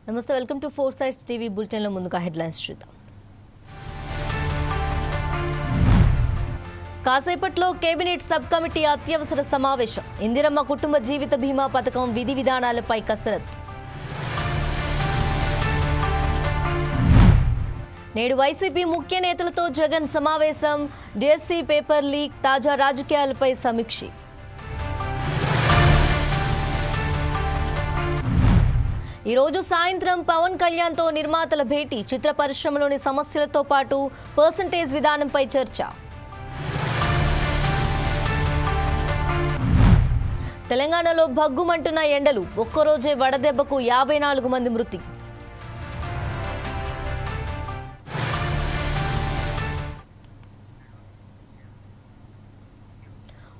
నమస్తే, welcome to four sides TV bulletin లో ముందుగా హెడ్లైన్స్ చూద్దాం. కాసేపట్లో కేబినెట్ సబ్ కమిటీ అత్యవసర సమావేశం. ఇందిరమ్మ కుటుంబ జీవిత బీమా పథకం విధి విధానాలపై కసరత్తు. నేడు వైసీపీ ముఖ్య నేతలతో జగన్ సమావేశం. డిఎస్సీ పేపర్ లీక్, తాజా రాజకీయాలపై సమీక్ష. ఈ రోజు సాయంత్రం పవన్ కళ్యాణ్తో నిర్మాతల భేటీ. చిత్ర పరిశ్రమలోని సమస్యలతో పాటు పర్సంటేజ్ విధానంపై చర్చ. తెలంగాణలో భగ్గుమంటున్న ఎండలు. ఒక్కరోజే వడదెబ్బకు 54 మంది మృతి.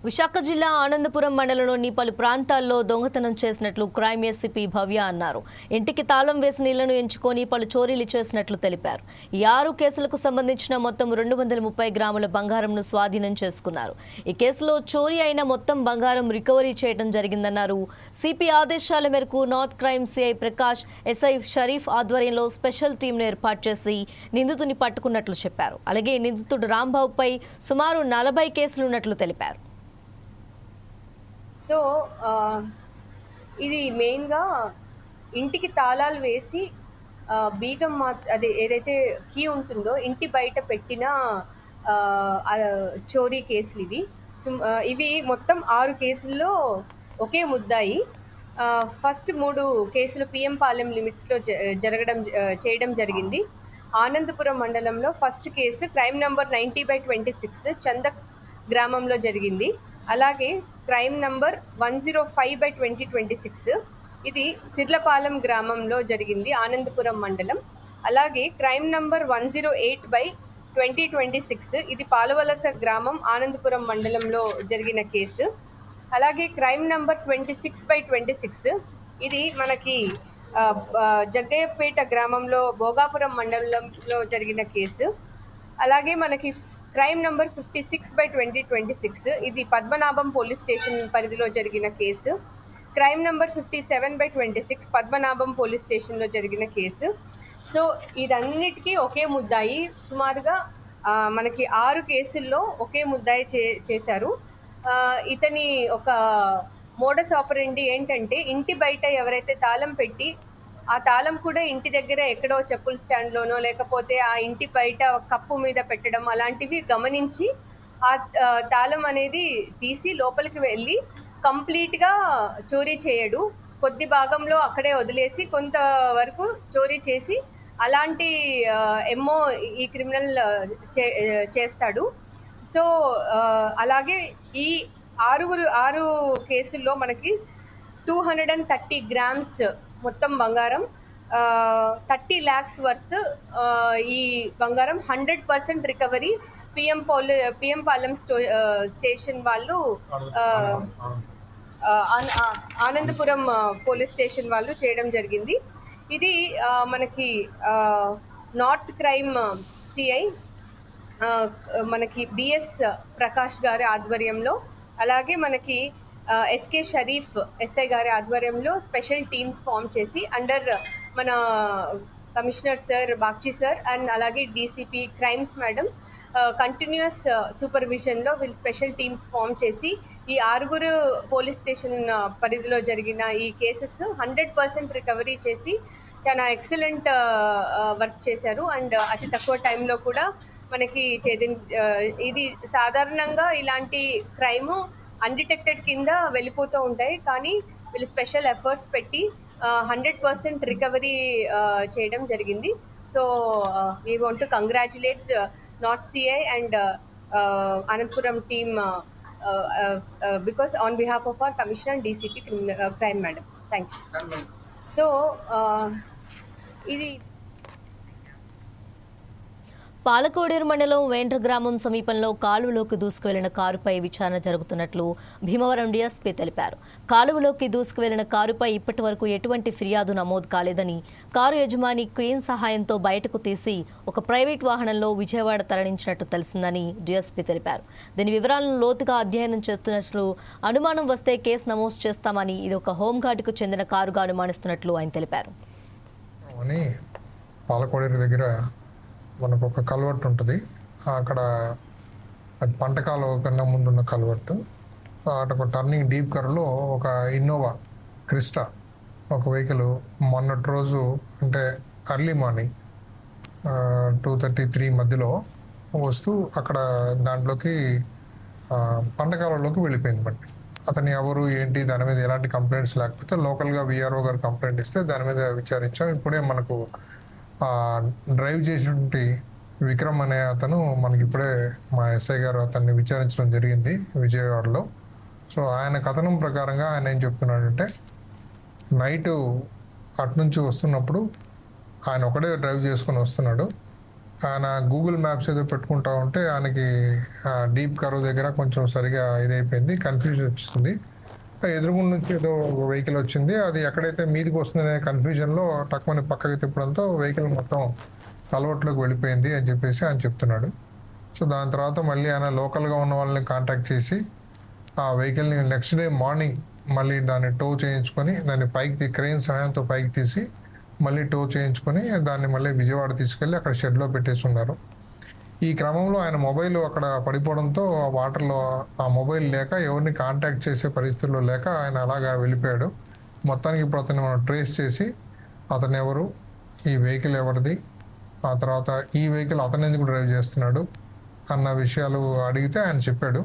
విశాఖ జిల్లా ఆనందపురం మండలంలోని పలు ప్రాంతాల్లో దొంగతనం చేసినట్లు క్రైమ్ ఏసీపీ భవ్య అన్నారు. ఇంటికి తాళం వేసిన ఇళ్లను ఎంచుకొని పలు చోరీలు చేసినట్లు తెలిపారు. ఈ 6 కేసులకు సంబంధించిన మొత్తం 230 గ్రాముల బంగారంను స్వాధీనం చేసుకున్నారు. ఈ కేసులో చోరీ అయిన మొత్తం బంగారం రికవరీ చేయడం జరిగిందన్నారు. సిపి ఆదేశాల మేరకు north crime CI Prakash, SI Sharif ఆధ్వర్యంలో స్పెషల్ టీంను ఏర్పాటు చేసి నిందితుని పట్టుకున్నట్లు చెప్పారు. అలాగే నిందితుడు రాంబాబుపై సుమారు 40 కేసులున్నట్లు తెలిపారు. సో ఇది మెయిన్గా ఇంటికి తాళాలు వేసి బీగం అదే ఏదైతే కీ ఉంటుందో ఇంటి బయట పెట్టిన చోరీ కేసులు ఇవి మొత్తం 6 కేసుల్లో ఒకే ముద్దాయి. ఫస్ట్ 3 కేసులు పిఎం పాలెం లిమిట్స్లో చేయడం జరిగింది. ఆనందపురం మండలంలో ఫస్ట్ కేసు క్రైమ్ నంబర్ 90/26 చందక్ గ్రామంలో జరిగింది. అలాగే క్రైమ్ నంబర్ 105/2026 ఇది సిర్లపాలెం గ్రామంలో జరిగింది, ఆనందపురం మండలం. అలాగే క్రైమ్ నంబర్ 108/2026 ఇది పాలవలస గ్రామం, ఆనందపురం మండలంలో జరిగిన కేసు. అలాగే క్రైమ్ నంబర్ 26/26 ఇది మనకి జగ్గయ్యపేట గ్రామంలో భోగాపురం మండలంలో జరిగిన కేసు. అలాగే మనకి క్రైమ్ నంబర్ 56/2026 ఇది పద్మనాభం పోలీస్ స్టేషన్ పరిధిలో జరిగిన case. Crime number 57/26 Padmanabham police స్టేషన్లో జరిగిన కేసు. సో ఇదన్నిటికీ ఒకే ముద్దాయి. సుమారుగా మనకి 6 కేసుల్లో ఒకే ముద్దాయి చేశారు. ఇతని ఒక మోడస్ ఆపరెండి ఏంటంటే ఇంటి బయట ఎవరైతే తాళం పెట్టి ఆ తాళం కూడా ఇంటి దగ్గర ఎక్కడో చెప్పుల స్టాండ్లోనో లేకపోతే ఆ ఇంటి బయట కప్పు మీద పెట్టడం అలాంటివి గమనించి ఆ తాళం అనేది తీసి లోపలికి వెళ్ళి కంప్లీట్గా చోరీ చేయడు. కొద్ది భాగంలో అక్కడే వదిలేసి కొంతవరకు చోరీ చేసి అలాంటి ఎమ్మో ఈ క్రిమినల్ చేస్తాడు. సో అలాగే ఈ 6 కేసుల్లో మనకి 230 గ్రామ్స్ మొత్తం బంగారం, 30 lakhs వర్త్ ఈ బంగారం 100% రికవరీ పిఎం పాలెం స్టేషన్ వాళ్ళు ఆనందపురం పోలీస్ స్టేషన్ వాళ్ళు చేయడం జరిగింది. ఇది మనకి నార్త్ క్రైమ్ సిఐ మనకి బిఎస్ ప్రకాష్ గారి ఆధ్వర్యంలో, అలాగే మనకి ఎస్కే షరీఫ్ ఎస్ఐ గారి ఆధ్వర్యంలో స్పెషల్ టీమ్స్ ఫామ్ చేసి అండర్ మన commissioner sir Bagchi sir and అలాగే డీసీపీ క్రైమ్స్ మేడం కంటిన్యూస్ సూపర్విజన్లో వీళ్ళు స్పెషల్ టీమ్స్ ఫామ్ చేసి ఈ 6 పోలీస్ స్టేషన్ పరిధిలో జరిగిన ఈ కేసెస్ 100% రికవరీ చేసి చాలా ఎక్సలెంట్ వర్క్ చేశారు. అండ్ అతి తక్కువ టైంలో కూడా మనకి ఇది సాధారణంగా ఇలాంటి క్రైమ్ అన్డిటెక్టెడ్ కింద వెళ్ళిపోతూ ఉంటాయి, కానీ వీళ్ళు స్పెషల్ ఎఫర్ట్స్ పెట్టి 100% రికవరీ చేయడం జరిగింది. So we want to congratulate north CI and Anantapuram team because on behalf of our commissioner and DCP crime madam. Thank you. So ఇది పాలకోడేరు మండలం వేండ్ర గ్రామం సమీపంలో కాలువలోకి దూసుకువెళ్లిన కారుపై విచారణ జరుగుతున్నట్లు భీమవరం డీఎస్పీ తెలిపారు. కాలువలోకి దూసుకువెళ్లిన కారుపై ఇప్పటి వరకు ఎటువంటి ఫిర్యాదు నమోదు కాలేదని, కారు యజమాని క్రేన్ సహాయంతో బయటకు తీసి ఒక ప్రైవేట్ వాహనంలో విజయవాడ తరలించినట్టు తెలిసిందని డీఎస్పీ తెలిపారు. దీని వివరాలను లోతుగా అధ్యయనం చేస్తున్నట్లు, అనుమానం వస్తే కేసు నమోదు చేస్తామని, ఇది ఒక హోంగార్డుకు చెందిన కారుగా అనుమానిస్తున్నట్లు ఆయన తెలిపారు. అని పాలకోడేరు దగ్గర మనకు ఒక కల్వర్ట్ ఉంటుంది. అక్కడ అది పంట కాలువ కన్నా ముందున్న కల్వర్ట్. అటు ఒక టర్నింగ్ డీప్ కర్వ్లో ఒక ఇన్నోవా క్రిస్టా ఒక వెహికల్ మొన్నటి రోజు అంటే ఎర్లీ మార్నింగ్ 2:33 మధ్యలో వస్తూ అక్కడ దాంట్లోకి పంట కాలంలోకి వెళ్ళిపోయింది బండి. అతను ఎవరు ఏంటి దాని మీద ఎలాంటి కంప్లైంట్స్ లేకపోతే లోకల్గా విఆర్ఓ గారు కంప్లైంట్ ఇస్తే దాని మీద విచారించాం. ఇప్పుడే మనకు డ్రైవ్ చేసినటువంటి విక్రమ్ అనే అతను మనకి ఇప్పుడే మా ఎస్ఐ గారు అతన్ని విచారించడం జరిగింది విజయవాడలో. సో ఆయన కథనం ప్రకారంగా ఆయన ఏం చెప్తున్నాడంటే, నైటు అటు నుంచి వస్తున్నప్పుడు ఆయన ఒకడే డ్రైవ్ చేసుకొని వస్తున్నాడు. ఆయన గూగుల్ మ్యాప్స్ ఏదో పెట్టుకుంటా ఉంటే ఆయనకి డీప్ కర్వ్ దగ్గర కొంచెం సరిగా ఇదైపోయింది, కన్ఫ్యూజన్ వచ్చింది. ఎదురుగుండ నుంచి ఏదో ఒక వెహికల్ వచ్చింది, అది ఎక్కడైతే మీదికి వస్తుందనే కన్ఫ్యూజన్లో టక్మని పక్కకి తిప్పడంతో వెహికల్ మొత్తం కలవట్లోకి వెళ్ళిపోయింది అని చెప్పేసి ఆయన చెప్తున్నాడు. సో దాని తర్వాత మళ్ళీ ఆయన లోకల్గా ఉన్న వాళ్ళని కాంటాక్ట్ చేసి ఆ వెహికల్ని నెక్స్ట్ డే మార్నింగ్ మళ్ళీ దాన్ని టో చేయించుకొని దాన్ని పైకి క్రెయిన్ సహాయంతో పైకి తీసి మళ్ళీ టో చేయించుకొని దాన్ని మళ్ళీ విజయవాడ తీసుకెళ్ళి అక్కడ షెడ్లో పెట్టేసి ఉన్నారు. ఈ క్రమంలో ఆయన మొబైల్ అక్కడ పడిపోవడంతో ఆ వాటర్లో ఆ మొబైల్ లేక ఎవరిని కాంటాక్ట్ చేసే పరిస్థితుల్లో లేక ఆయన అలాగా వెళ్ళిపోయాడు. మొత్తానికి ఇప్పుడు అతన్ని మనం ట్రేస్ చేసి అతను ఎవరు, ఈ వెహికల్ ఎవరిది, ఆ తర్వాత ఈ వెహికల్ అతను ఎందుకు డ్రైవ్ చేస్తున్నాడు అన్న విషయాలు అడిగితే ఆయన చెప్పాడు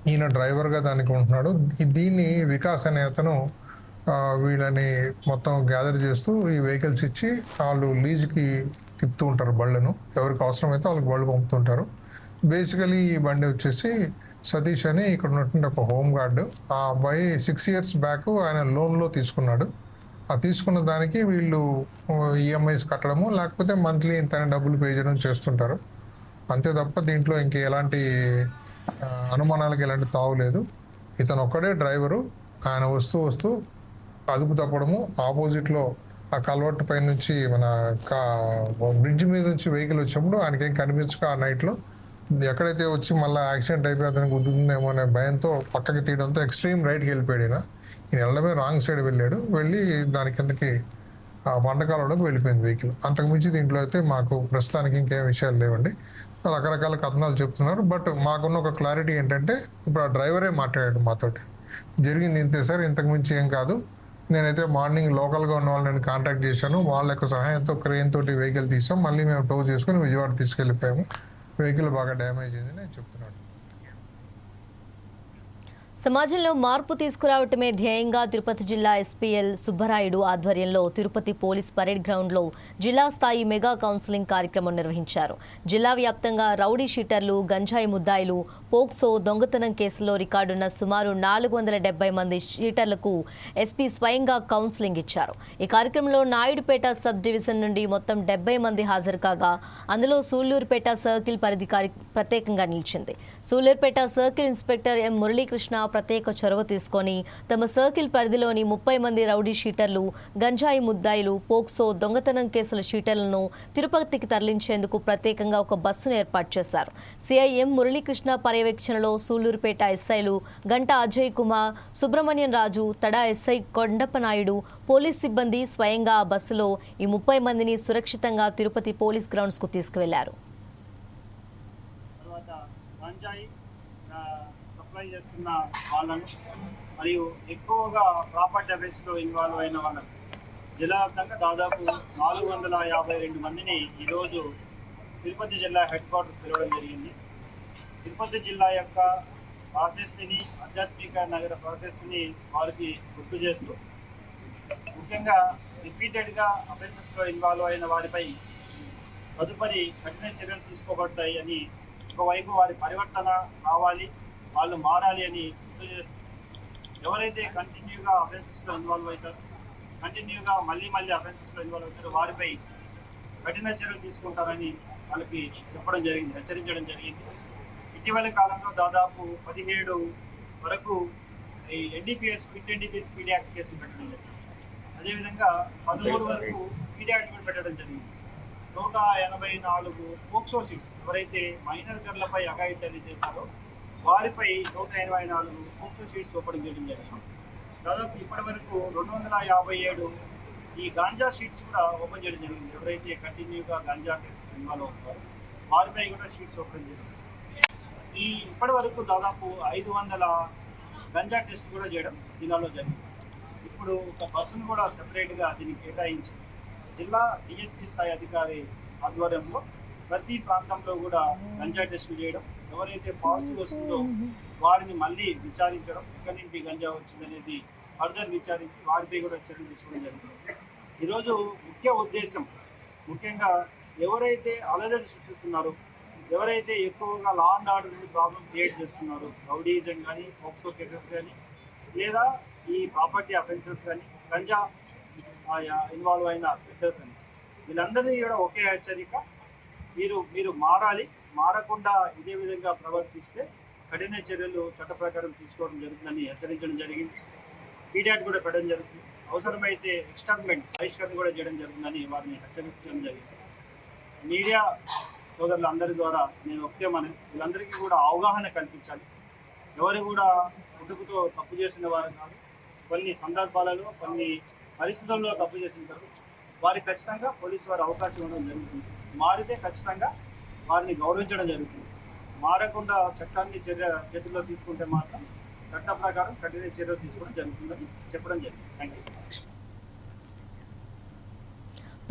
ఈయన డ్రైవర్గా దానికి ఉంటున్నాడు. దీన్ని వికాస్ అనే అతను వీళ్ళని మొత్తం గ్యాదర్ చేస్తూ ఈ వెహికల్స్ ఇచ్చి వాళ్ళు లీజ్కి తిప్పుతూ ఉంటారు బళ్ళను. ఎవరికి అవసరమైతే వాళ్ళకి బళ్ళు పంపుతుంటారు. బేసికలీ ఈ బండి వచ్చేసి సతీష్ అని ఇక్కడ ఉన్నటువంటి ఒక హోమ్ గార్డు. ఆ అబ్బాయి 6 years బ్యాక్ ఆయన లోన్లో తీసుకున్నాడు. ఆ తీసుకున్న దానికి వీళ్ళు ఈఎంఐస్ కట్టడము లేకపోతే మంత్లీ ఇంత డబ్బులు పే చేయడం చేస్తుంటారు. అంతే తప్ప దీంట్లో ఇంక ఎలాంటి అనుమానాలకు ఎలాంటి తావు లేదు. ఇతను ఒక్కడే డ్రైవరు. ఆయన వస్తూ అదుపు తప్పడము, ఆపోజిట్లో ఆ కల్వర్ట్ పై నుంచి మన బ్రిడ్జ్ మీద నుంచి వెహికల్ వచ్చినప్పుడు ఆయనకేం కనిపించక ఆ నైట్లో ఎక్కడైతే వచ్చి మళ్ళీ యాక్సిడెంట్ అయిపోయి అతనికి గుద్దుతుందేమో అనే భయంతో పక్కకి తీయడంతో ఎక్స్ట్రీమ్ రైట్కి వెళ్ళిపోయాడు. ఈయన వెళ్ళడమే రాంగ్ సైడ్ వెళ్ళి దాని కిందకి ఆ పంటకాలంలోకి వెళ్ళిపోయింది వెహికల్. అంతకుమించి దీంట్లో అయితే మాకు ప్రస్తుతానికి ఇంకేం విషయాలు లేవండి. రకరకాల కథనాలు చెప్తున్నారు. బట్ మాకున్న ఒక క్లారిటీ ఏంటంటే ఇప్పుడు ఆ డ్రైవరే మాట్లాడాడు మాతోటి, జరిగింది ఇంతే సార్, ఇంతకుమించి ఏం కాదు. నేనైతే మార్నింగ్ లోకల్గా ఉన్న వాళ్ళని నేను కాంటాక్ట్ చేశాను, వాళ్ళ యొక్క సహాయంతో క్రెయిన్ తోటి వెహికల్ తీసాం, మళ్ళీ మేము టో చేసుకుని విజయవాడ తీసుకెళ్ళిపోయాము, వెహికల్ బాగా డ్యామేజ్ అయింది నేను చెప్తున్నాను. సమాజంలో మార్పు తీసుకురావటమే ధ్యేయంగా తిరుపతి జిల్లా ఎస్పీఎల్ సుబ్బరాయుడు ఆధ్వర్యంలో తిరుపతి పోలీస్ పరేడ్ గ్రౌండ్లో జిల్లా స్థాయి మెగా కౌన్సిలింగ్ కార్యక్రమం నిర్వహించారు. జిల్లా వ్యాప్తంగా రౌడీ షీటర్లు, గంజాయి ముద్దాయిలు, పోక్సో దొంగతనం కేసులో రికార్డున్న సుమారు 470 మంది షీటర్లకు ఎస్పీ స్వయంగా కౌన్సిలింగ్ ఇచ్చారు. ఈ కార్యక్రమంలో నాయుడుపేట సబ్ డివిజన్ నుండి మొత్తం 70 మంది హాజరు కాగా అందులో సూళ్లూరుపేట సర్కిల్ పరిధి ప్రత్యేకంగా నిలిచింది. Sullurpeta circle inspector M Muralikrishna ప్రత్యేక చొరవ తీసుకొని తమ సర్కిల్ పరిధిలోని 30 మంది రౌడీ షీటర్లు, గంజాయి ముద్దాయిలు, పోక్సో దొంగతనం కేసుల షీటర్లను తిరుపతికి తరలించేందుకు ప్రత్యేకంగా ఒక బస్సును ఏర్పాటు చేశారు. సిఐఎం మురళీకృష్ణ పర్యవేక్షణలో సూళ్లూరుపేట ఎస్ఐలు గంట అజయ్ కుమార్, సుబ్రహ్మణ్యం రాజు, తడా ఎస్ఐ కొండప్పనాయుడు, పోలీస్ సిబ్బంది స్వయంగా ఆ బస్సులో ఈ 30 మందిని సురక్షితంగా తిరుపతి పోలీస్ గ్రౌండ్స్ కు తీసుకువెళ్లారు. సప్లై చేస్తున్న వాళ్ళను మరియు ఎక్కువగా ప్రాపర్టీ అఫెన్స్లో ఇన్వాల్వ్ అయిన వాళ్ళను జిల్లా వ్యాప్తంగా దాదాపు 452 మందిని ఈరోజు తిరుపతి జిల్లా హెడ్ క్వార్టర్ పిలవడం జరిగింది. తిరుపతి జిల్లా యొక్క ప్రాశస్తిని, ఆధ్యాత్మిక నగర ప్రాశస్తిని వారికి గుర్తు చేస్తూ ముఖ్యంగా రిపీటెడ్గా అఫెన్సెస్లో ఇన్వాల్వ్ అయిన వారిపై తదుపరి కఠిన చర్యలు తీసుకోబడతాయి అని, ఒకవైపు వారి పరివర్తన కావాలి, వాళ్ళు మారాలి అని గుర్తు చేస్తూ ఎవరైతే కంటిన్యూగా అఫెన్సెస్లో ఇన్వాల్వ్ అవుతారో, కంటిన్యూగా మళ్ళీ అఫెన్సెస్లో ఇన్వాల్వ్ అవుతారో వారిపై కఠిన చర్యలు తీసుకుంటారని వాళ్ళకి చెప్పడం జరిగింది, హెచ్చరించడం జరిగింది. ఇటీవల కాలంలో దాదాపు 17 వరకు ఈ NDPS, quit NDPS PD act కేసులు పెట్టడం జరిగింది. అదేవిధంగా 13 వరకు పీడీ యాక్ట్ కూడా పెట్టడం జరిగింది. 184 పోక్సో షీట్స్, ఎవరైతే మైనర్ గర్లపై అఘాయిత్యాలు చేశారో వారిపై 184 పోక్సో షీట్స్ ఓపెన్ చేయడం జరిగింది. దాదాపు ఇప్పటి వరకు 257 ఈ గాంజా షీట్స్ కూడా ఓపెన్ చేయడం జరిగింది. ఎవరైతే కంటిన్యూగా గాంజా ఇన్వాల్వ్ అవుతారో వారిపై కూడా షీట్స్ ఓపెన్ చేయడం. ఇప్పటి వరకు దాదాపు 500 గంజా టెస్ట్ కూడా చేయడం జిల్లాలో జరిగింది. ఇప్పుడు ఒక బస్సును కూడా సెపరేట్గా దీనికి కేటాయించి జిల్లా డిఎస్పీ స్థాయి అధికారి ఆధ్వర్యంలో ప్రతి ప్రాంతంలో కూడా గంజా టెస్టులు చేయడం, ఎవరైతే పాజిటివ్ వస్తుందో వారిని మళ్ళీ విచారించడం, ఎక్కడి నుండి గంజా వచ్చిందనేది ఫర్దర్ విచారించి వారిపై కూడా చర్యలు తీసుకోవడం జరుగుతుంది. ఈరోజు ముఖ్య ఉద్దేశం ముఖ్యంగా ఎవరైతే అలజడి సృష్టిస్తున్నారో, ఎవరైతే ఎక్కువగా law and order problem create చేస్తున్నారో, రౌడీజం కానీ, పోక్సో కేసెస్ కానీ, లేదా ఈ ప్రాపర్టీ అఫెన్సెస్ కానీ, గంజా ఇన్వాల్వ్ అయిన పెద్దర్స్ అని, వీళ్ళందరినీ కూడా ఒకే హెచ్చరిక, మీరు మారాలి. మారకుండా ఇదే విధంగా ప్రవర్తిస్తే కఠిన చర్యలు చట్ట ప్రకారం తీసుకోవడం జరుగుతుందని హెచ్చరించడం జరిగింది. పీడియాట్ కూడా పెట్టడం జరుగుతుంది. అవసరమైతే ఎక్స్టర్న్మెంట్ బహిష్కరణ కూడా చేయడం జరుగుతుందని వారిని హెచ్చరించడం జరిగింది. మీడియా సోదరులందరి ద్వారా నేను ఒకటే వీళ్ళందరికీ కూడా అవగాహన కల్పించాలి. ఎవరు కూడా పుట్టుకతో తప్పు చేసిన వారు కాదు. కొన్ని సందర్భాలలో కొన్ని పరిస్థితుల్లో తప్పు చేసింటారు. వారికి ఖచ్చితంగా పోలీసు వారు అవకాశం ఇవ్వడం జరుగుతుంది. మారితే ఖచ్చితంగా వారిని గౌరవించడం జరుగుతుంది. మారకుండా చట్టాన్ని చేతుల్లో తీసుకుంటే మాత్రం చట్ట ప్రకారం కఠిన చర్యలు తీసుకోవడం జరుగుతుందని చెప్పడం జరిగింది. Thank you.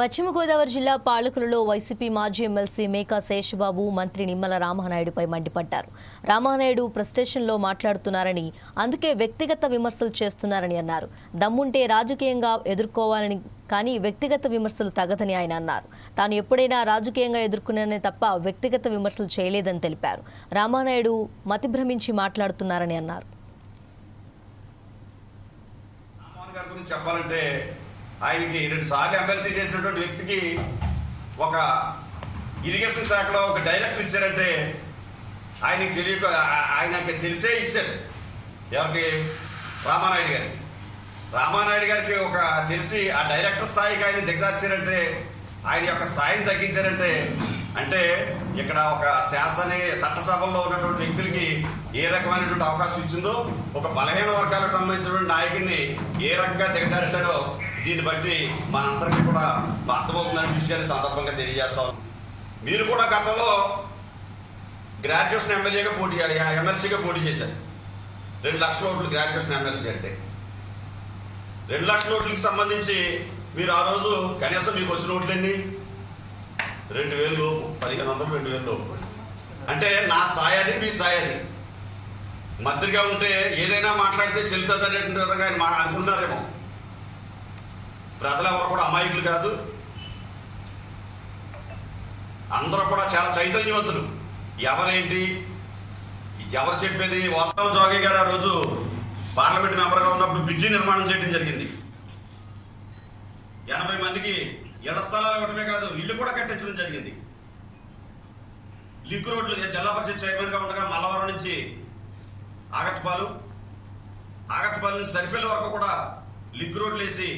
పశ్చిమ గోదావరి జిల్లా పాలకులలో వైసీపీ మాజీ ఎమ్మెల్సీ మేకా శేషబాబు మంత్రి నిమ్మల రామానాయుడుపై మండిపడ్డారు. రామానాయుడు ప్రెస్టేషన్లో మాట్లాడుతున్నారని, అందుకే వ్యక్తిగత విమర్శలు చేస్తున్నారని అన్నారు. దమ్ముంటే రాజకీయంగా ఎదుర్కోవాలని, కానీ వ్యక్తిగత విమర్శలు తగదని ఆయన అన్నారు. తాను ఎప్పుడైనా రాజకీయంగా ఎదుర్కొన్నానే తప్ప వ్యక్తిగత విమర్శలు చేయలేదని తెలిపారు. రామానాయుడు మతిభ్రమించి మాట్లాడుతున్నారని అన్నారు. చెప్పాలంటే ఆయనకి 2 సార్లు ఎమ్మెల్సీ చేసినటువంటి వ్యక్తికి ఒక ఇరిగేషన్ శాఖలో ఒక డైరెక్టర్ ఇచ్చారంటే ఆయనకి తెలియక, ఆయనకి తెలిసే ఇచ్చారు. ఎవరికి? రామానాయుడు గారికి ఒక తెలిసి ఆ డైరెక్టర్ స్థాయికి ఆయన దిగజార్చారంటే, ఆయన యొక్క స్థాయిని తగ్గించారంటే, అంటే ఇక్కడ ఒక చట్టసభల్లో ఉన్నటువంటి వ్యక్తులకి ఏ రకమైనటువంటి అవకాశం ఇచ్చిందో, ఒక బలహీన వర్గాలకు సంబంధించినటువంటి నాయకుడిని ఏ రకంగా దిగజార్చారో దీన్ని బట్టి మనందరికీ కూడా అర్థమవుతుందనే విషయాన్ని సందర్భంగా తెలియజేస్తాం. మీరు కూడా గతంలో గ్రాడ్యుయేషన్ ఎమ్మెల్సీగా పోటీ చేశారు. 2 లక్షల ఓట్లు గ్రాడ్యుయేషన్ ఎమ్మెల్సీ అంటే 2 లక్షల ఓట్లకి సంబంధించి మీరు ఆ రోజు కనీసం మీకు వచ్చిన ఓట్లన్నీ 2000 లోపు, 1500, 2000 లోపు. అంటే నా స్థాయి అది, మీ స్థాయి అది. మంత్రిగా ఉంటే ఏదైనా మాట్లాడితే చెల్లుతుంది అనేటువంటి విధంగా ఆయన అనుకుంటున్నారేమో. ప్రజలు ఎవరు కూడా అమాయకులు కాదు. అందరూ కూడా చాలా చైతన్యవంతులు. ఎవరేంటి, ఎవరు చెప్పేది వాస్తవం. జోగి గారు ఆ రోజు పార్లమెంట్ మెంబర్గా ఉన్నప్పుడు బ్రిడ్జి నిర్మాణం చేయడం జరిగింది. 80 మందికి ఇళ్ల స్థలాలు ఇవ్వడమే కాదు, ఇల్లు కూడా కట్టించడం జరిగింది. లింక్ రోడ్లు జిల్లా పరిషత్ చైర్మన్గా ఉండగా మల్లవరం నుంచి ఆగత్పాలు నుంచి సరిపల్లి వరకు కూడా లింక్ రోడ్లు వేసి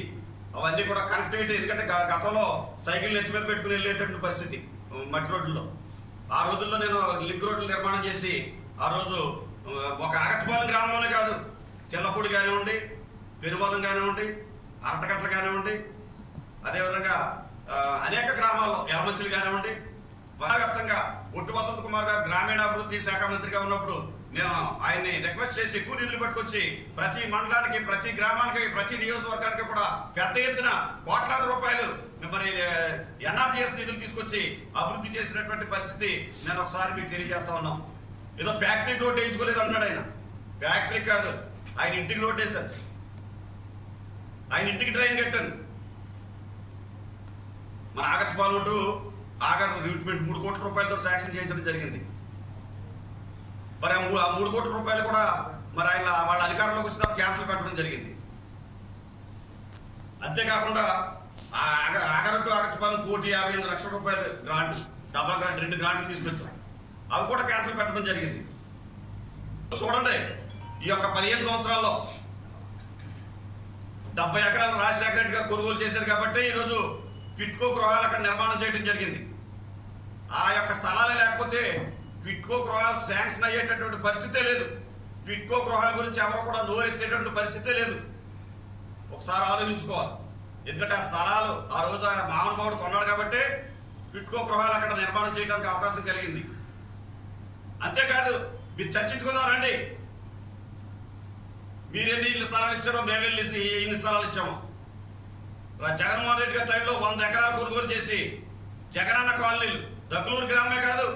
అవన్నీ కూడా కనెక్టివిటీ. ఎందుకంటే గతంలో సైకిల్ నెత్తి మీద పెట్టుకుని వెళ్ళేటటువంటి పరిస్థితి మట్టి రోడ్లలో. ఆ రోజుల్లో నేను లింక్ రోడ్లు నిర్మాణం చేసి ఆ రోజు ఒక ఆగత్పాలెం గ్రామంలోనే కాదు, తెల్లపూడి కానివ్వండి, పెనుమోదం కానివ్వండి, అరటగట్ల కానివ్వండి, అదేవిధంగా అనేక గ్రామాల్లో యలమంచులు కానివ్వండి, వ్యాప్తంగా ఒట్టు వసంత్ కుమార్ గారు గ్రామీణాభివృద్ధి శాఖ మంత్రిగా ఉన్నప్పుడు నేను ఆయన్ని రిక్వెస్ట్ చేసి ఎక్కువ నిధులు పట్టుకొచ్చి ప్రతి మండలానికి, ప్రతి గ్రామానికి, ప్రతి నియోజకవర్గానికి కూడా పెద్ద ఎత్తున కోట్లాది రూపాయలు మరి ఎన్ఆర్జీఎస్ నిధులు తీసుకొచ్చి అభివృద్ధి చేసినటువంటి పరిస్థితి నేను ఒకసారి మీకు తెలియజేస్తా ఉన్నాం. ఏదో ఫ్యాక్టరీకి రోడ్డు వేయించుకోలేదు అన్నాడు ఆయన. ఫ్యాక్టరీ కాదు, ఆయన ఇంటికి రోడ్డు వేశారు, ఆయన ఇంటికి డ్రైన్ కట్టాను. మన ఆగత్పాలు ఆగర్ రిక్రూట్మెంట్ 3 కోట్ల రూపాయలతో శాంక్షన్ చేయించడం జరిగింది. మరి ఆ 3 కోట్ల రూపాయలు కూడా మరి ఆయన వాళ్ళ అధికారంలోకి వచ్చిన క్యాన్సిల్ పెట్టడం జరిగింది. అంతేకాకుండా ఆగరట్టు ఆగత్పాలెం 1,55,00,000 రూపాయలు గ్రాంట్, డబల్ గ్రాంట్, 2 గ్రాంట్లు తీసుకొచ్చాం. అవి కూడా క్యాన్సిల్ పెట్టడం జరిగింది. చూడండి, ఈ యొక్క 15 సంవత్సరాల్లో 70 ఎకరాలు రాజశేఖర రెడ్డి గారు కొనుగోలు చేశారు కాబట్టి ఈరోజు టిట్కో గృహాలు అక్కడ నిర్మాణం చేయడం జరిగింది. ఆ యొక్క స్థలాలే లేకపోతే టిట్కో గృహాలు శాంక్షన్ అయ్యేటటువంటి పరిస్థితే లేదు. టిట్కో గృహాల గురించి ఎవరో కూడా నోరెత్తేటటువంటి పరిస్థితే లేదు. ఒకసారి ఆలోచించుకోవాలి. ఎందుకంటే ఆ స్థలాలు ఆ రోజు ఆ మహానుభావుడు కొన్నాడు కాబట్టి కిట్కో గృహాలు అక్కడ నిర్మాణం చేయడానికి అవకాశం కలిగింది. అంతేకాదు మీరు చర్చించుకున్నారండి, మీరు ఎన్ని ఇళ్ళ స్థలాలు ఇచ్చారో మేము వెళ్ళి ఇన్ని స్థలాలు ఇచ్చాము. జగన్మోహన్ రెడ్డి గారి టైంలో 100 ఎకరాలు కొనుగోలు చేసి జగనన్న కాలనీలు దగ్గలూరు గ్రామమే కాదు,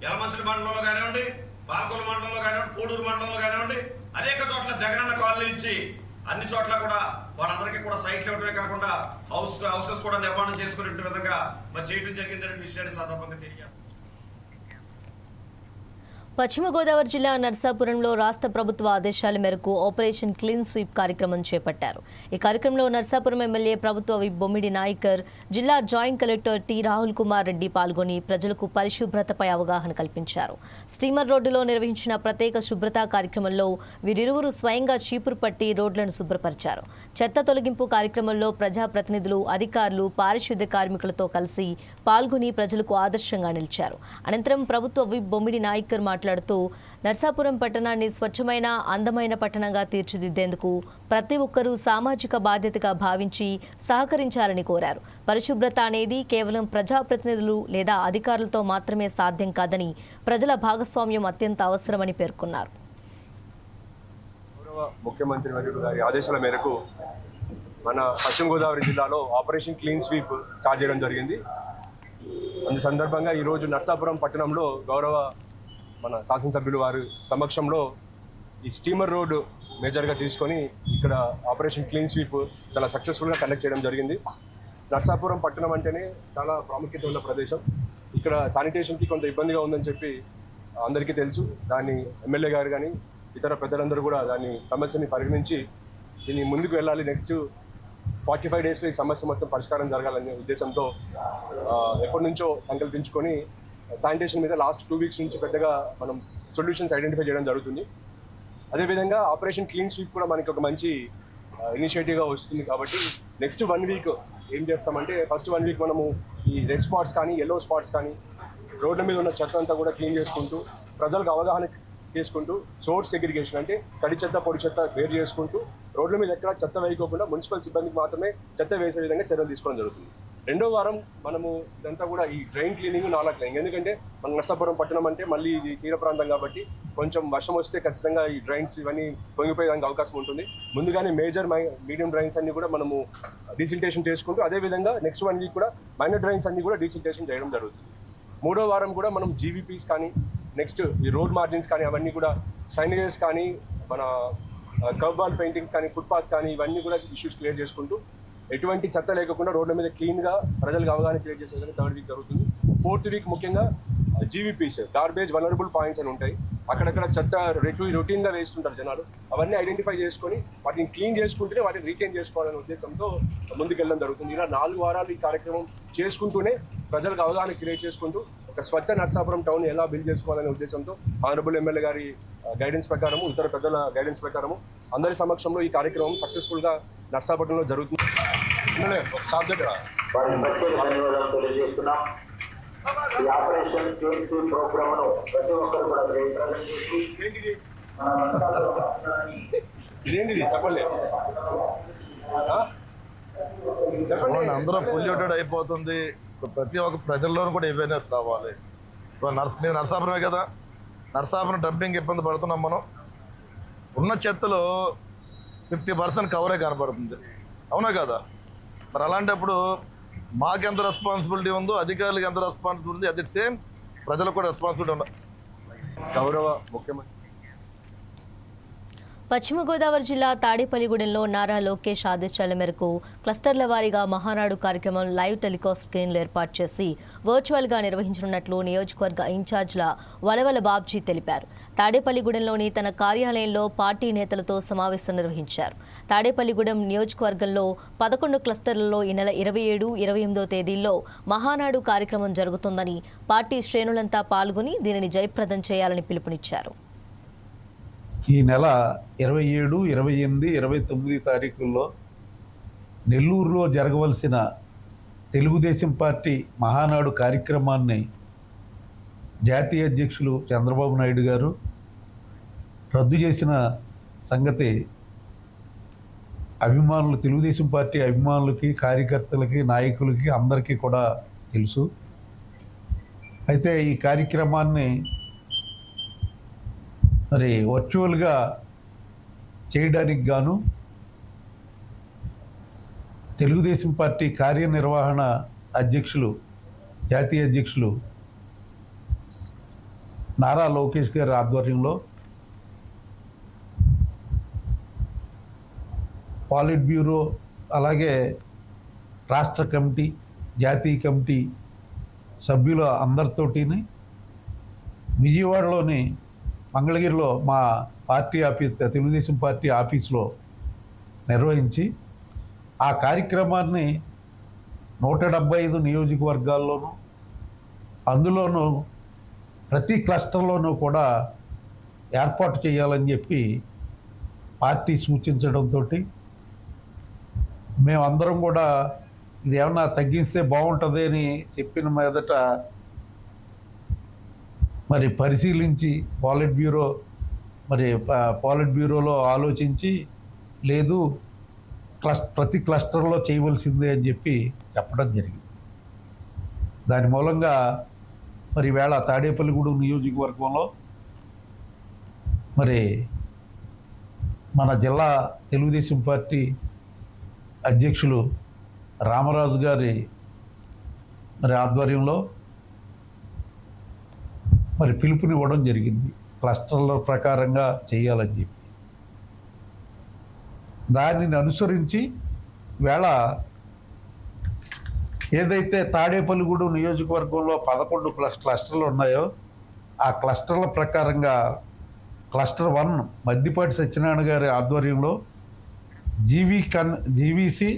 యలమంచిలి మండలంలో కానివ్వండి, పాలకొల్లు మండలంలో కానివ్వండి, పూడూరు మండలంలో కానివ్వండి, అనేక చోట్ల జగనన్న కాలనీ ఇచ్చి అన్ని చోట్ల కూడా వాళ్ళందరికీ కూడా సైట్లు ఇవ్వడమే కాకుండా హౌసెస్ కూడా నిర్మాణం చేసుకునే విధంగా మరి చేయడం జరిగిందనే విషయాన్ని సందర్భంగా తెలియజేస్తాం. పశ్చిమ గోదావరి జిల్లా నర్సాపురంలో రాష్ట్ర ప్రభుత్వ ఆదేశాల మేరకు ఆపరేషన్ క్లీన్ స్వీప్ కార్యక్రమం చేపట్టారు. ఈ కార్యక్రమంలో నర్సాపురం ఎమ్మెల్యే ప్రభుత్వ విప్ బొమ్మిడి నాయకర్, జిల్లా joint collector T Rahul Kumar Reddy పాల్గొని ప్రజలకు పరిశుభ్రతపై అవగాహన కల్పించారు. స్టీమర్ రోడ్డులో నిర్వహించిన ప్రత్యేక శుభ్రతా కార్యక్రమంలో వీరిరువురు స్వయంగా చీపురు పట్టి రోడ్లను శుభ్రపరిచారు. చెత్త తొలగింపు కార్యక్రమంలో ప్రజాప్రతినిధులు, అధికారులు, పారిశుద్ధ్య కార్మికులతో కలిసి పాల్గొని ప్రజలకు ఆదర్శంగా నిలిచారు. అనంతరం ప్రభుత్వ విప్ బొమ్మిడి నాయకర్ మాట్లాడుతూ నర్సాపురం పట్టణాన్ని స్వచ్ఛమైన, అందమైన పట్టణంగా తీర్చిదిద్దేందుకు ప్రతి ఒక్కరూ సామాజిక బాధ్యతగా భావించి సహకరించాలని కోరారు. పరిశుభ్రత అనేది కేవలం ప్రజాప్రతినిధులు లేదా అధికారులతో మాత్రమే సాధ్యం కాదని, ప్రజల భాగస్వామ్యం అత్యంత అవసరమని పేర్కొన్నారు. ముఖ్యమంత్రి వర్యులు గారి ఆదేశాల మేరకు మన పశ్చిమ గోదావరి జిల్లాలో ఆపరేషన్ క్లీన్ స్వీప్ స్టార్ట్ చేయడం జరిగింది. అందు సందర్భంగా ఈరోజు నర్సాపురం పట్టణంలో గౌరవ మన శాసనసభ్యులు వారి సమక్షంలో ఈ స్టీమర్ రోడ్డు మేజర్గా తీసుకొని ఇక్కడ ఆపరేషన్ క్లీన్ స్వీప్ చాలా సక్సెస్ఫుల్గా కండక్ట్ చేయడం జరిగింది. నర్సాపురం పట్టణం అంటేనే చాలా ప్రాముఖ్యత ఉన్న ప్రదేశం. ఇక్కడ శానిటేషన్కి కొంత ఇబ్బందిగా ఉందని చెప్పి అందరికీ తెలుసు. దాన్ని ఎమ్మెల్యే గారు కానీ ఇతర పెద్దలందరూ కూడా దాని సమస్యని పరిగణించి దీన్ని ముందుకు వెళ్ళాలి, నెక్స్ట్ 45 డేస్లో ఈ సమస్య మొత్తం పరిష్కారం జరగాలనే ఉద్దేశంతో ఎప్పటి నుంచో సంకల్పించుకొని శానిటేషన్ మీద లాస్ట్ 2 వీక్స్ నుంచి పెద్దగా మనం సొల్యూషన్స్ ఐడెంటిఫై చేయడం జరుగుతుంది. అదేవిధంగా ఆపరేషన్ క్లీన్ స్వీప్ కూడా మనకి ఒక మంచి ఇనిషియేటివ్గా వస్తుంది. కాబట్టి నెక్స్ట్ 1 వీక్ ఏం చేస్తామంటే, ఫస్ట్ 1 వీక్ మనము ఈ రెడ్ స్పాట్స్ కానీ, ఎల్లో స్పాట్స్ కానీ, రోడ్ల మీద ఉన్న చెత్త అంతా కూడా క్లీన్ చేసుకుంటూ, ప్రజలకు అవగాహన చేసుకుంటూ, సోర్స్ సెగ్రిగేషన్ అంటే తడి చెత్త, పొడి చెత్త వేరు చేసుకుంటూ, రోడ్ల మీద ఎక్కడ చెత్త వేయకోకుండా మున్సిపల్ సిబ్బందికి మాత్రమే చెత్త వేసే విధంగా చర్యలు తీసుకోవడం జరుగుతుంది. 2వ వారం మనము ఇదంతా కూడా ఈ డ్రైన్ క్లీనింగ్, నాలా క్లీనింగ్, ఎందుకంటే మన నర్సాపురం పట్టణం అంటే మళ్ళీ ఇది తీర ప్రాంతం కాబట్టి కొంచెం వర్షం వస్తే ఖచ్చితంగా ఈ డ్రైన్స్ ఇవన్నీ పొంగిపోయేదానికి అవకాశం ఉంటుంది. ముందుగానే మేజర్, మీడియం డ్రైన్స్ అన్ని కూడా మనము డీసిల్టేషన్ చేసుకుంటూ, అదేవిధంగా నెక్స్ట్ 1 వీక్ కూడా మైనర్ డ్రైన్స్ అన్ని కూడా డీసిల్టేషన్ చేయడం జరుగుతుంది. 3వ వారం కూడా మనం జీవీపీస్ కానీ, నెక్స్ట్ ఈ రోడ్ మార్జిన్స్ కానీ, అవన్నీ కూడా సైనేజెస్ కానీ, మన కర్బాల్ పెయింటింగ్స్ కానీ, ఫుట్పాత్స్ కానీ, ఇవన్నీ కూడా ఇష్యూస్ క్లియర్ చేసుకుంటూ ఎటువంటి చెత్త లేకుండా రోడ్ల మీద క్లీన్గా ప్రజలకు అవగాహన క్రియేట్ చేసేది 3rd వీక్ జరుగుతుంది. 4th వీక్ ముఖ్యంగా జీవీపీస్, గార్బేజ్ వలరబుల్ పాయింట్స్ అని ఉంటాయి. అక్కడక్కడ చెత్త రొటీన్గా వేస్తుంటారు జనాలు. అవన్నీ ఐడెంటిఫై చేసుకొని వాటిని క్లీన్ చేసుకుంటూనే వాటిని రీటైన్ చేసుకోవాలనే ఉద్దేశంతో ముందుకెళ్ళడం జరుగుతుంది. ఇలా 4 వారాలు ఈ కార్యక్రమం చేసుకుంటూనే ప్రజలకు అవగాహన క్రియేట్ చేసుకుంటూ ఒక స్వచ్ఛ నర్సాపురం టౌన్ ఎలా బిల్డ్ చేసుకోవాలనే ఉద్దేశంతో ఆనరబుల్ ఎమ్మెల్యే గారి గైడెన్స్ ప్రకారము, ఇతర పెద్దల గైడెన్స్ ప్రకారము అందరి సమక్షంలో ఈ కార్యక్రమం సక్సెస్ఫుల్గా నర్సాపట్నంలో జరుగుతుంది. ఈ ఆపరేషన్ క్లీన్ స్వీప్ ప్రోగ్రామ్ ను ప్రతి ఒక్కరు కూడా జయప్రదం చేసి ఇదేంటిది చెప్పండి. అందరూ పొల్యూటెడ్ అయిపోతుంది. ప్రతి ఒక్క ప్రజల్లోనూ కూడా అవేర్నెస్ రావాలి. నేను నర్సాపురమే కదా, నర్సాపురం డంపింగ్ ఇబ్బంది పడుతున్నాం. మనం ఉన్న చెత్తలో 50% కవరే కనపడుతుంది, అవునా కదా? మరి అలాంటప్పుడు మాకెంత రెస్పాన్సిబిలిటీ ఉందో అధికారులకు ఎంత రెస్పాన్సిబిలిటీ, అది సేమ్ ప్రజలకు కూడా రెస్పాన్సిబిలిటీ ఉండాలి. గౌరవ ముఖ్యమంత్రి పశ్చిమ గోదావరి జిల్లా తాడేపల్లిగూడెంలో నారా లోకేష్ ఆదేశాల మేరకు క్లస్టర్ల వారీగా మహానాడు కార్యక్రమం లైవ్ టెలికాస్ట్ స్క్రీన్లు ఏర్పాటు చేసి వర్చువల్గా నిర్వహించనున్నట్లు నియోజకవర్గ ఇన్ఛార్జ్ల వలవల బాబ్జీ తెలిపారు. తాడేపల్లిగూడెంలోని తన కార్యాలయంలో పార్టీ నేతలతో సమావేశం నిర్వహించారు. తాడేపల్లిగూడెం నియోజకవర్గంలో 11 క్లస్టర్లలో ఈ నెల 27, 28 తేదీల్లో మహానాడు కార్యక్రమం జరుగుతుందని, పార్టీ శ్రేణులంతా పాల్గొని దీనిని జయప్రదం చేయాలని పిలుపునిచ్చారు. ఈ నెల 27, 28, 29 తారీఖుల్లో నెల్లూరులో జరగవలసిన తెలుగుదేశం పార్టీ మహానాడు కార్యక్రమాన్ని జాతీయ అధ్యక్షులు చంద్రబాబు నాయుడు గారు రద్దు చేసిన సంగతి అభిమానులు, తెలుగుదేశం పార్టీ అభిమానులకి, కార్యకర్తలకి, నాయకులకి అందరికీ కూడా తెలుసు. అయితే ఈ కార్యక్రమాన్ని మరి వర్చువల్గా చేయడానికి గాను తెలుగుదేశం పార్టీ కార్యనిర్వహణ అధ్యక్షులు, జాతీయ అధ్యక్షులు నారా లోకేష్ గారి ఆధ్వర్యంలో పాలిట్ బ్యూరో, అలాగే రాష్ట్ర కమిటీ, జాతీయ కమిటీ సభ్యుల అందరితోటి విజయవాడలోని మంగళగిరిలో మా పార్టీ ఆఫీస్, తెలుగుదేశం పార్టీ ఆఫీస్లో నిర్వహించి ఆ కార్యక్రమాన్ని 175 నియోజకవర్గాల్లోనూ, అందులోనూ ప్రతి క్లస్టర్లోనూ కూడా ఏర్పాటు చేయాలని చెప్పి పార్టీ సూచించడంతో మేమందరం కూడా ఇది ఏమన్నా తగ్గిస్తే బాగుంటుంది అని చెప్పిన మీదట మరి పరిశీలించి పాలిట్ బ్యూరోలో ఆలోచించి లేదు ప్రతి క్లస్టర్లో చేయవలసిందే అని చెప్పి చెప్పడం జరిగింది. దాని మూలంగా మరి వేళ తాడేపల్లిగూడెం నియోజకవర్గంలో మరి మన జిల్లా తెలుగుదేశం పార్టీ అధ్యక్షులు రామరాజు గారి మరి ఆధ్వర్యంలో మరి పిలుపునివ్వడం జరిగింది, క్లస్టర్ల ప్రకారంగా చేయాలని చెప్పి. దానిని అనుసరించి వేళ ఏదైతే తాడేపల్లిగూడెం నియోజకవర్గంలో 11 క్లస్టర్లు ఉన్నాయో ఆ క్లస్టర్ల ప్రకారంగా క్లస్టర్ 1 మద్దిపాటి సత్యనారాయణ గారి ఆధ్వర్యంలో జీవీసీ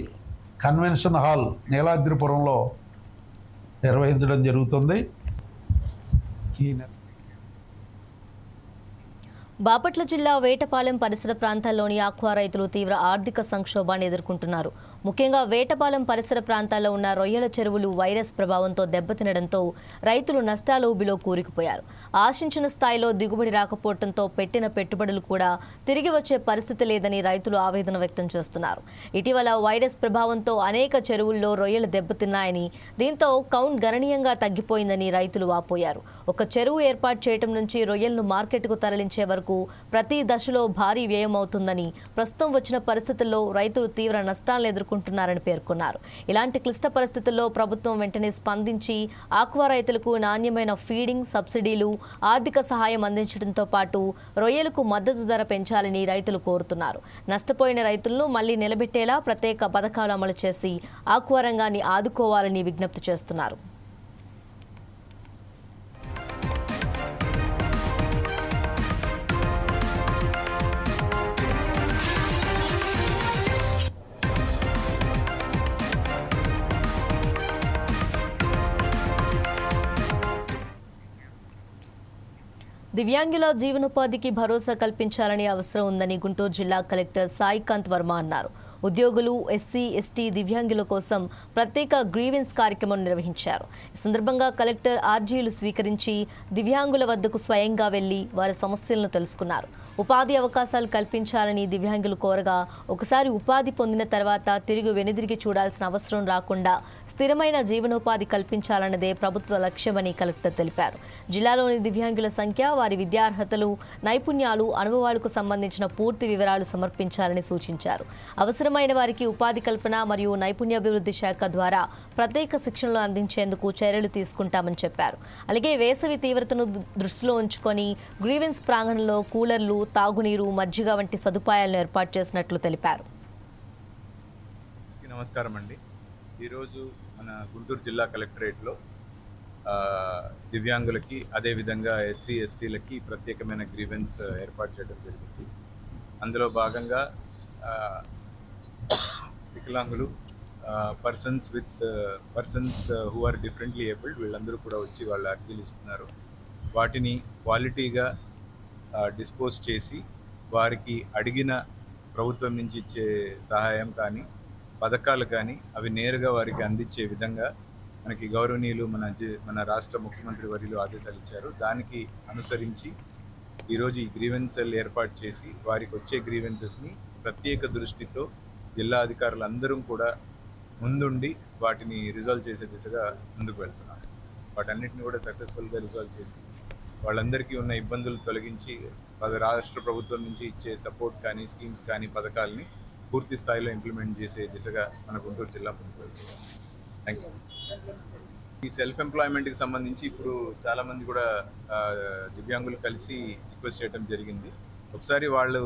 కన్వెన్షన్ హాల్ నీలాద్రిపురంలో నిర్వహించడం జరుగుతుంది. బాపట్ల జిల్లా వేటపాలెం పరిసర ప్రాంతాల్లోని ఆక్వా రైతులు తీవ్ర ఆర్థిక సంక్షోభాన్ని ఎదుర్కొంటున్నారు. ముఖ్యంగా వేటపాలెం పరిసర ప్రాంతాల్లో ఉన్న రొయ్యల చెరువులు వైరస్ ప్రభావంతో దెబ్బతినడంతో రైతులు నష్టాల ఊబిలో కూరుకుపోయారు. ఆశించిన స్థాయిలో దిగుబడి రాకపోవడంతో పెట్టిన పెట్టుబడులు కూడా తిరిగి వచ్చే పరిస్థితి లేదని రైతులు ఆవేదన వ్యక్తం చేస్తున్నారు. ఇటీవల వైరస్ ప్రభావంతో అనేక చెరువుల్లో రొయ్యలు దెబ్బతిన్నాయని, దీంతో కౌంట్ గణనీయంగా తగ్గిపోయిందని రైతులు వాపోయారు. ఒక చెరువు ఏర్పాటు చేయడం నుంచి రొయ్యలను మార్కెట్కు తరలించే వరకు ప్రతి దశలో భారీ వ్యయం అవుతుందని, ప్రస్తుతం వచ్చిన పరిస్థితుల్లో రైతులు తీవ్ర నష్టాలను ఎదుర్కొంటున్నారని పేర్కొన్నారు. ఇలాంటి క్లిష్ట పరిస్థితుల్లో ప్రభుత్వం వెంటనే స్పందించి ఆక్వా రైతులకు నాణ్యమైన ఫీడింగ్, సబ్సిడీలు, ఆర్థిక సహాయం అందించడంతో పాటు రొయ్యలకు మద్దతు ధర పెంచాలని రైతులు కోరుతున్నారు. నష్టపోయిన రైతులను మళ్లీ నిలబెట్టేలా ప్రత్యేక పథకాలు అమలు చేసి ఆక్వా రంగాన్ని ఆదుకోవాలని విజ్ఞప్తి చేస్తున్నారు. దివ్యాంగుల జీవనోపాధికి భరోసా కల్పించాలని అవసరం ఉందని గుంటూరు జిల్లా కలెక్టర్ సాయికాంత్ వర్మ అన్నారు. ఉద్యోగులు, ఎస్సీ, ఎస్టీ దివ్యాంగుల కోసం ప్రత్యేక గ్రీవెన్స్ కార్యక్రమం నిర్వహించారు. ఈ సందర్భంగా కలెక్టర్ ఆర్జీలు స్వీకరించి దివ్యాంగుల వద్దకు స్వయంగా వెళ్లి వారి సమస్యలను తెలుసుకున్నారు. ఉపాధి అవకాశాలు కల్పించాలని దివ్యాంగులు కోరగా, ఒకసారి ఉపాధి పొందిన తర్వాత తిరిగి వెనుదిరిగి చూడాల్సిన అవసరం రాకుండా స్థిరమైన జీవనోపాధి కల్పించాలన్నదే ప్రభుత్వ లక్ష్యమని కలెక్టర్ తెలిపారు. జిల్లాలోని దివ్యాంగుల సంఖ్య, వారి విద్యార్హతలు, నైపుణ్యాలు, అనుభవాలకు సంబంధించిన పూర్తి వివరాలు సమర్పించాలని సూచించారు. అవసరమైన వారికి ఉపాధి కల్పన మరియు నైపుణ్యాభివృద్ధి శాఖ ద్వారా ప్రత్యేక శిక్షణలు అందించేందుకు చర్యలు తీసుకుంటామని చెప్పారు. అలాగే వేసవి తీవ్రతను దృష్టిలో ఉంచుకొని గ్రీవెన్స్ ప్రాంగణంలో కూలర్లు, తాగునీరు, మజ్జిగ వంటి సదుపాయాలను ఏర్పాటు చేసినట్లు తెలిపారు. నమస్కారం అండి. ఈరోజు మన గుంటూరు జిల్లా కలెక్టరేట్లో దివ్యాంగులకి, అదేవిధంగా ఎస్సీ, ఎస్టీలకి ప్రత్యేకమైన గ్రీవెన్స్ ఏర్పాటు చేయడం జరిగింది. అందులో భాగంగా వికలాంగులు, persons who are differently abled, వీళ్ళందరూ కూడా వచ్చి వాళ్ళ అర్జీలు ఇస్తున్నారు. వాటిని క్వాలిటీగా డిస్పోజ్ చేసి వారికి అడిగిన ప్రభుత్వం నుంచి ఇచ్చే సహాయం కానీ, పథకాలు కానీ అవి నేరుగా వారికి అందించే విధంగా మనకి గౌరవనీయులు మన రాష్ట్ర ముఖ్యమంత్రి వర్యులు ఆదేశాలు ఇచ్చారు. దానికి అనుసరించి ఈరోజు ఈ గ్రీవెన్స్ సెల్ ఏర్పాటు చేసి వారికి వచ్చే గ్రీవెన్సెస్ని ప్రత్యేక దృష్టితో జిల్లా అధికారులు అందరూ కూడా ముందుండి వాటిని రిజాల్వ్ చేసే దిశగా ముందుకు వెళ్తున్నారు. వాటన్నిటిని కూడా సక్సెస్ఫుల్గా రిజాల్వ్ చేసి వాళ్ళందరికీ ఉన్న ఇబ్బందులు తొలగించి రాష్ట్ర ప్రభుత్వం నుంచి ఇచ్చే సపోర్ట్ కానీ స్కీమ్స్ కానీ పథకాలని పూర్తి స్థాయిలో ఇంప్లిమెంట్ చేసే దిశగా మన గుంటూరు జిల్లా ముందుకు వెళ్తుంది. Thank you. ఈ సెల్ఫ్ ఎంప్లాయ్మెంట్కి సంబంధించి ఇప్పుడు చాలామంది కూడా దివ్యాంగులు కలిసి రిక్వెస్ట్ చేయడం జరిగింది. ఒకసారి వాళ్ళు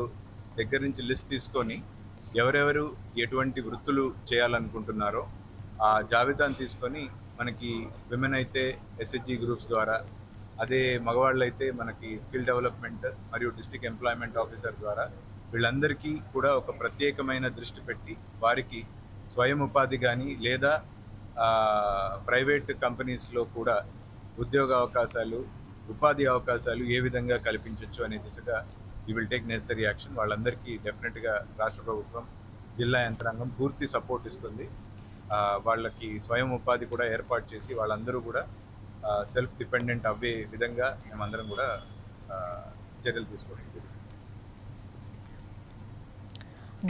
దగ్గర నుంచి లిస్ట్ తీసుకొని ఎవరెవరు ఎటువంటి వృత్తులు చేయాలనుకుంటున్నారో ఆ జాబితాను తీసుకొని మనకి విమెన్ అయితే ఎస్హెచ్జి గ్రూప్స్ ద్వారా, అదే మగవాళ్ళు అయితే మనకి స్కిల్ డెవలప్మెంట్ మరియు డిస్ట్రిక్ట్ ఎంప్లాయ్మెంట్ ఆఫీసర్ ద్వారా వీళ్ళందరికీ కూడా ఒక ప్రత్యేకమైన దృష్టి పెట్టి వారికి స్వయం ఉపాధి కానీ లేదా ప్రైవేట్ కంపెనీస్లో కూడా ఉద్యోగ అవకాశాలు, ఉపాధి అవకాశాలు ఏ విధంగా కల్పించవచ్చు అనే దిశగా we will take necessary action. వాళ్ళందరికీ డెఫినెట్గా రాష్ట్ర ప్రభుత్వం, జిల్లా యంత్రాంగం పూర్తి సపోర్ట్ ఇస్తుంది. వాళ్ళకి స్వయం ఉపాధి కూడా ఏర్పాటు చేసి వాళ్ళందరూ కూడా సెల్ఫ్ డిపెండెంట్ అవ్వే విధంగా మేమందరం కూడా చర్యలు తీసుకోవడం జరుగుతుంది.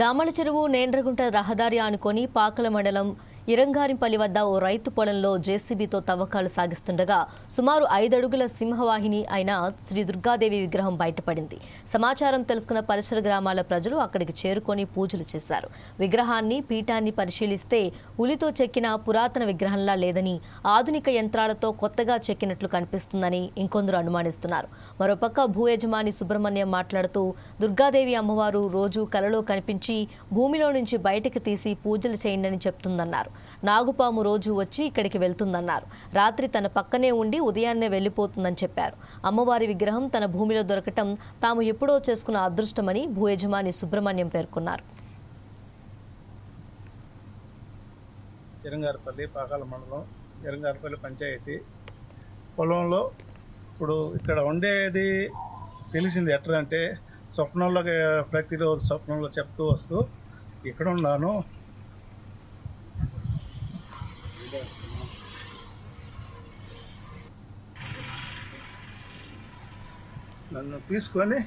దామల చెరువు నేండ్రగుంట రహదారి ఆనుకొని పాకల మండలం ఇరంగారింపల్లి వద్ద ఓ రైతు పొలంలో జేసీబీతో తవ్వకాలు సాగిస్తుండగా సుమారు 5 అడుగుల సింహవాహిని అయిన శ్రీ దుర్గాదేవి విగ్రహం బయటపడింది. సమాచారం తెలుసుకున్న పరిసర గ్రామాల ప్రజలు అక్కడికి చేరుకొని పూజలు చేశారు. విగ్రహాన్ని, పీఠాన్ని పరిశీలిస్తే ఉలితో చెక్కిన పురాతన విగ్రహంలా లేదని, ఆధునిక యంత్రాలతో కొత్తగా చెక్కినట్లు కనిపిస్తుందని ఇంకొందరు అనుమానిస్తున్నారు. మరోపక్క భూ యజమాని సుబ్రహ్మణ్యం మాట్లాడుతూ దుర్గాదేవి అమ్మవారు రోజు కలలో కనిపించి భూమిలో నుంచి బయటకు తీసి పూజలు చేయండి చెప్తుందన్నారు. నాగుపాము రోజు వచ్చి ఇక్కడికి వెళ్తుందన్నారు. రాత్రి తన పక్కనే ఉండి ఉదయాన్నే వెళ్లిపోతుందని చెప్పారు. అమ్మవారి విగ్రహం తన భూమిలో దొరకటం తాము ఎప్పుడో చేసుకున్న అదృష్టమని భూ యజమాని సుబ్రహ్మణ్యం పేర్కొన్నారు. ఇరంగారిపల్లి పాకాల మండలం, ఇరంగారిపల్లి పంచాయతీ పొలంలో ఇప్పుడు ఇక్కడ ఉండేది తెలిసింది. ఎట్లా అంటే స్వప్నంలో, ప్రతిరోజు స్వప్నంలో చెప్తూ వస్తూ ఇక్కడ ఉన్నాను. నన్ను తీసుకొని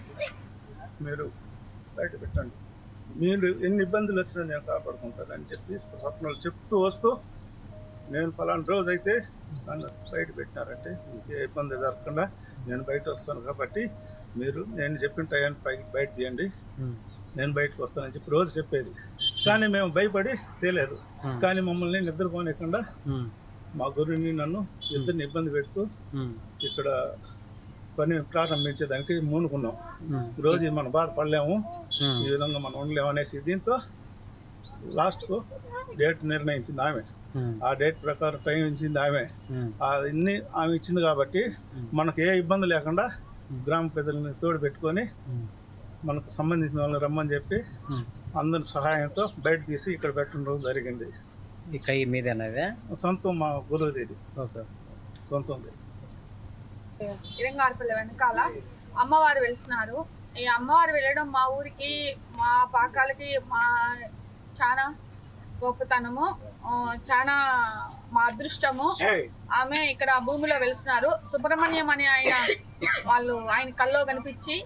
మీరు బయట పెట్టండి, మీరు ఎన్ని ఇబ్బందులు వచ్చినా నేను కాపాడుకుంటానని చెప్పి స్వప్నాలు చెప్తూ వస్తూ నేను ఫలానా రోజు అయితే నన్ను బయట పెట్టినారంటే ఇంకే ఇబ్బంది జరగకుండా నేను బయట వస్తాను కాబట్టి మీరు నేను చెప్పిన టయానికి పైకి బయట తీయండి, నేను బయటకు వస్తానని చెప్పి రోజు చెప్పేది. కానీ మేము భయపడి తేలేదు. కానీ మమ్మల్ని నిద్రపోనికుండా మా గురువుని నన్ను ఇద్దరిని ఇబ్బంది పెడుతూ ఇక్కడ పని ప్రారంభించేదానికి మూనుకున్నాం. రోజు మనం బాధపడలేము, ఈ విధంగా మనం ఉండలేము అనేసి దీంతో లాస్ట్కు డేట్ నిర్ణయించింది ఆమె. ఆ డేట్ ప్రకారం టైం ఇచ్చింది ఆమె. అన్ని ఆమె ఇచ్చింది కాబట్టి మనకు ఏ ఇబ్బంది లేకుండా గ్రామ పెద్దలని తోడు పెట్టుకొని మనకు సంబంధించిన వాళ్ళని రమ్మని చెప్పి అందరి సహాయంతో బయట తీసి ఇక్కడ పెట్టడం జరిగింది. ఈ కై మీదేనా? సొంతం మా గురువుది, సొంతం. ఇరంగారిపల్లి వెనకాల అమ్మవారు వెలిసినారు. ఈ అమ్మవారు వెళ్ళడం మా ఊరికి, మా పాకాలకి మా చాలా గొప్పతనము, చాలా మా అదృష్టము. ఆమె ఇక్కడ భూమిలో వెలిసినారు. సుబ్రహ్మణ్యం అని ఆయన కల్లో కనిపించి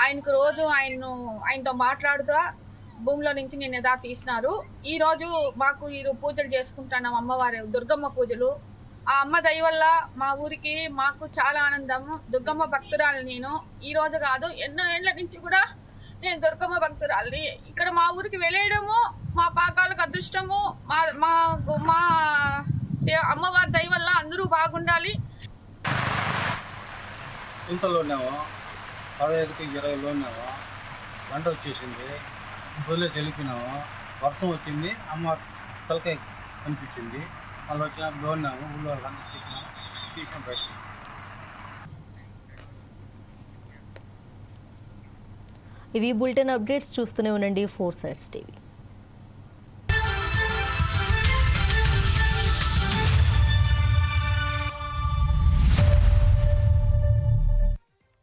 ఆయనకు రోజు ఆయనతో మాట్లాడుతూ భూమిలో నుంచి నేను ఎదా తీసినారు. ఈరోజు మాకు పూజలు చేసుకుంటున్నాం, అమ్మవారి దుర్గమ్మ పూజలు. ఆ అమ్మ దయ వల్ల మా ఊరికి మాకు చాలా ఆనందము. దుర్గమ్మ భక్తురాలు నేను. ఈ రోజు కాదు, ఎన్నో ఏళ్ల నుంచి కూడా నేను దుర్గమ్మ భక్తురాలని. ఇక్కడ మా ఊరికి వెళ్ళేయడము మా పాకాలకు అదృష్టము. మా అమ్మవారి దయ వల్ల అందరూ బాగుండాలి. ఇంతలో ఉన్నాము, 15కి 20లో ఉన్నాము. వంట వచ్చేసింది, గొల్లె చెలిపినాము, వర్షం వచ్చింది, అమ్మ తలకాయ కనిపించింది. వాళ్ళు వచ్చినప్పుడు ఉన్నాము, ఊళ్ళో తీసుకున్నాము, బయట. ఇవి బులెటిన్ అప్డేట్స్. చూస్తూనే ఉండండి 4 Sides TV.